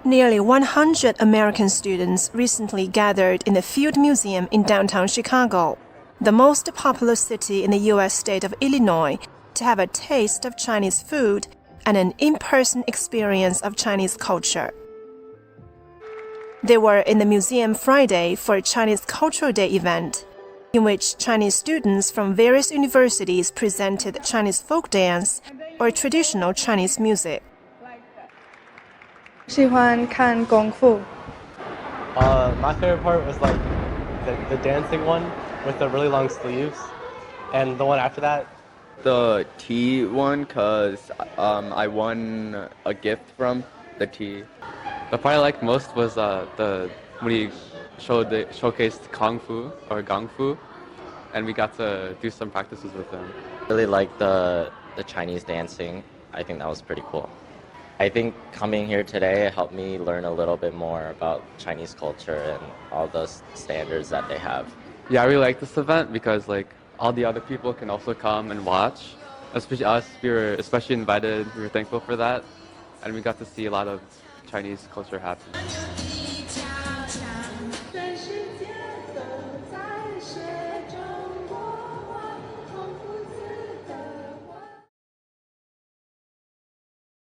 Nearly 100 American students recently gathered in the Field Museum in downtown Chicago, the most populous city in the U.S. state of Illinois, to have a taste of Chinese food and an in-person experience of Chinese culture. They were in the museum Friday for a Chinese Cultural Day event, in which Chinese students from various universities presented Chinese folk dance or traditional Chinese music. 喜欢看功夫。 My favorite part was like the dancing one with the really long sleeves, and the one after that. The tea one, because I won a gift from the tea. The part I liked most was when he showcased Kung Fu or Gong Fu, and we got to do some practices with them. Really liked the Chinese dancing. I think that was pretty cool. I think coming here today helped me learn a little bit more about Chinese culture and all the standards that they have. Yeah, I really like this event because like all the other people can also come and watch. Especially us, we were especially invited. We were thankful for that, and we got to see a lot of Chinese culture happen.